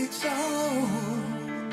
takes on.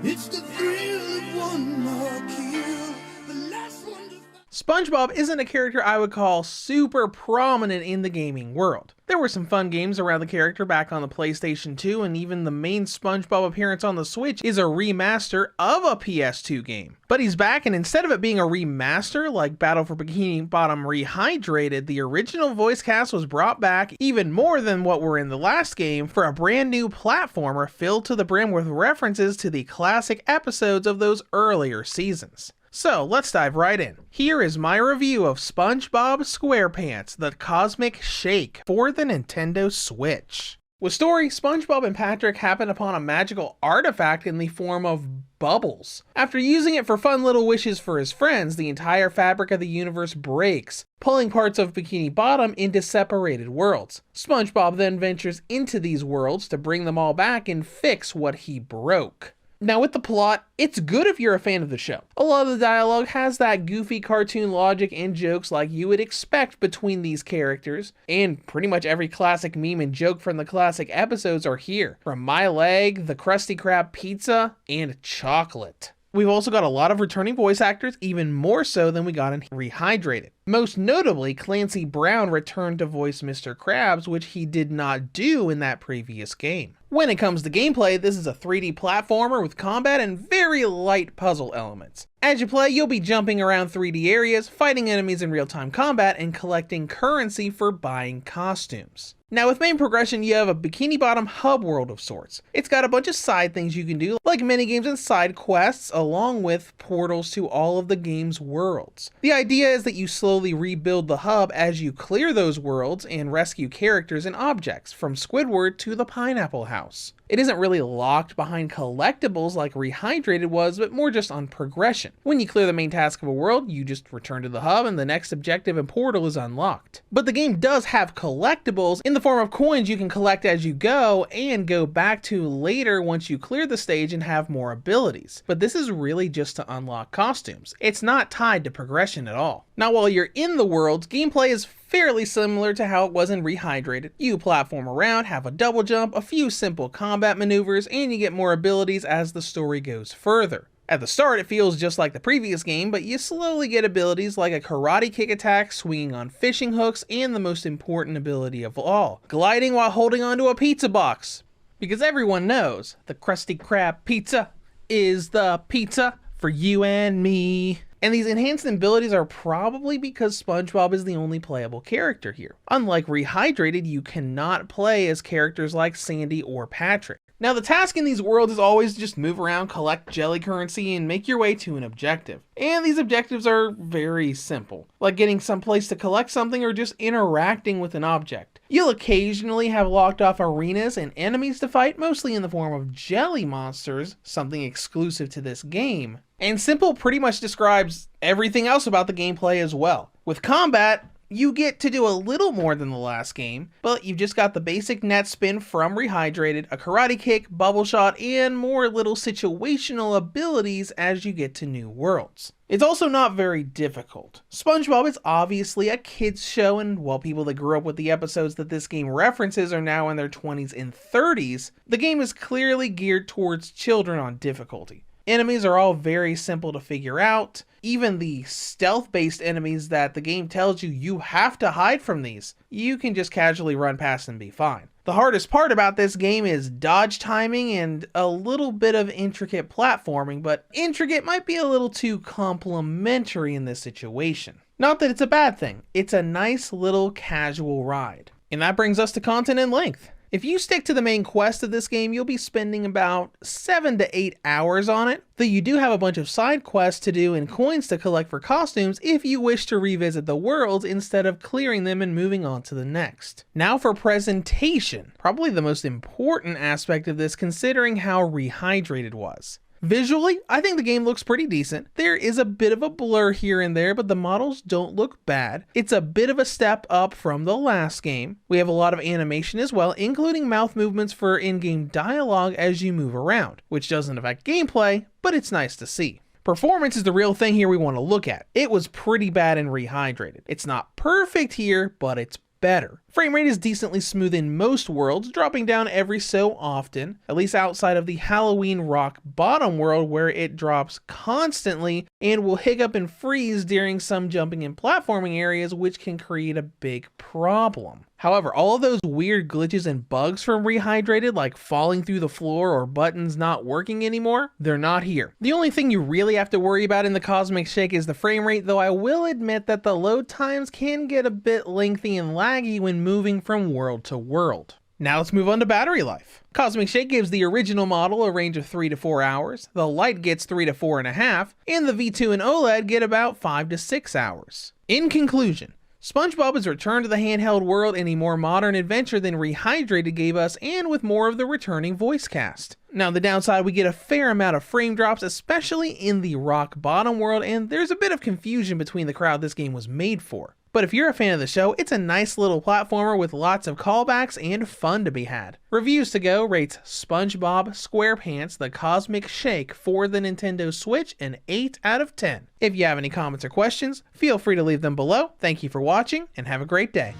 It's the thrill of one more kill, the last one to... SpongeBob isn't a character I would call super prominent in the gaming world. There were some fun games around the character back on the PlayStation 2, and even the main SpongeBob appearance on the Switch is a remaster of a PS2 game. But he's back, and instead of it being a remaster like Battle for Bikini Bottom Rehydrated, the original voice cast was brought back even more than what were in the last game for a brand new platformer filled to the brim with references to the classic episodes of those earlier seasons. So let's dive right in. Here is my review of SpongeBob SquarePants, the Cosmic Shake for the Nintendo Switch. With story, SpongeBob and Patrick happen upon a magical artifact in the form of bubbles. After using it for fun little wishes for his friends, the entire fabric of the universe breaks, pulling parts of Bikini Bottom into separated worlds. SpongeBob then ventures into these worlds to bring them all back and fix what he broke. Now with the plot, it's good if you're a fan of the show. A lot of the dialogue has that goofy cartoon logic and jokes like you would expect between these characters, and pretty much every classic meme and joke from the classic episodes are here, from my leg, the Krusty Krab pizza, and chocolate. We've also got a lot of returning voice actors, even more so than we got in Rehydrated. Most notably, Clancy Brown returned to voice Mr. Krabs, which he did not do in that previous game. When it comes to gameplay, this is a 3D platformer with combat and very light puzzle elements. As you play, you'll be jumping around 3D areas, fighting enemies in real-time combat, and collecting currency for buying costumes. Now with main progression, you have a Bikini Bottom hub world of sorts. It's got a bunch of side things you can do, like minigames and side quests, along with portals to all of the game's worlds. The idea is that you slowly rebuild the hub as you clear those worlds and rescue characters and objects, from Squidward to the Pineapple House. It isn't really locked behind collectibles like Rehydrated was, but more just on progression. When you clear the main task of a world, you just return to the hub and the next objective and portal is unlocked. But the game does have collectibles in the form of coins you can collect as you go and go back to later once you clear the stage and have more abilities. But this is really just to unlock costumes. It's not tied to progression at all. Now while you're in the worlds, gameplay is fairly similar to how it was in Rehydrated. You platform around, have a double jump, a few simple combat maneuvers, and you get more abilities as the story goes further. At the start, it feels just like the previous game, but you slowly get abilities like a karate kick attack, swinging on fishing hooks, and the most important ability of all, gliding while holding onto a pizza box. Because everyone knows the Krusty Krab pizza is the pizza for you and me. And these enhanced abilities are probably because SpongeBob is the only playable character here. Unlike Rehydrated, you cannot play as characters like Sandy or Patrick. Now the task in these worlds is always just move around, collect jelly currency, and make your way to an objective. And these objectives are very simple, like getting someplace to collect something or just interacting with an object. You'll occasionally have locked off arenas and enemies to fight, mostly in the form of jelly monsters, something exclusive to this game. And simple pretty much describes everything else about the gameplay as well. With combat, you get to do a little more than the last game, but you've just got the basic net spin from Rehydrated, a karate kick, bubble shot, and more little situational abilities as you get to new worlds. It's also not very difficult. SpongeBob is obviously a kids show, and while people that grew up with the episodes that this game references are now in their 20s and 30s, the game is clearly geared towards children on difficulty. Enemies are all very simple to figure out. Even the stealth-based enemies that the game tells you have to hide from these, you can just casually run past and be fine. The hardest part about this game is dodge timing and a little bit of intricate platforming, but intricate might be a little too complimentary in this situation. Not that it's a bad thing, it's a nice little casual ride. And that brings us to content and length. If you stick to the main quest of this game, you'll be spending about 7 to 8 hours on it, though you do have a bunch of side quests to do and coins to collect for costumes if you wish to revisit the worlds instead of clearing them and moving on to the next. Now for presentation, probably the most important aspect of this considering how Rehydrated was. Visually, I think the game looks pretty decent. There is a bit of a blur here and there, but the models don't look bad. It's a bit of a step up from the last game. We have a lot of animation as well, including mouth movements for in-game dialogue as you move around, which doesn't affect gameplay, but it's nice to see. Performance is the real thing here we want to look at. It was pretty bad in Rehydrated. It's not perfect here, but it's better. Frame rate is decently smooth in most worlds, dropping down every so often, at least outside of the Halloween rock bottom world where it drops constantly and will hiccup and freeze during some jumping and platforming areas, which can create a big problem. However, all of those weird glitches and bugs from Rehydrated, like falling through the floor or buttons not working anymore, they're not here. The only thing you really have to worry about in the Cosmic Shake is the frame rate, though I will admit that the load times can get a bit lengthy and laggy when moving from world to world. Now let's move on to battery life. Cosmic Shake gives the original model a range of 3 to 4 hours, the Lite gets 3 to 4.5, and the V2 and OLED get about 5 to 6 hours. In conclusion, SpongeBob has returned to the handheld world in a more modern adventure than Rehydrated gave us, and with more of the returning voice cast. Now the downside, we get a fair amount of frame drops, especially in the rock bottom world, and there's a bit of confusion between the crowd this game was made for. But if you're a fan of the show, it's a nice little platformer with lots of callbacks and fun to be had. Reviews to Go rates SpongeBob SquarePants The Cosmic Shake for the Nintendo Switch an 8 out of 10. If you have any comments or questions, feel free to leave them below. Thank you for watching, and have a great day.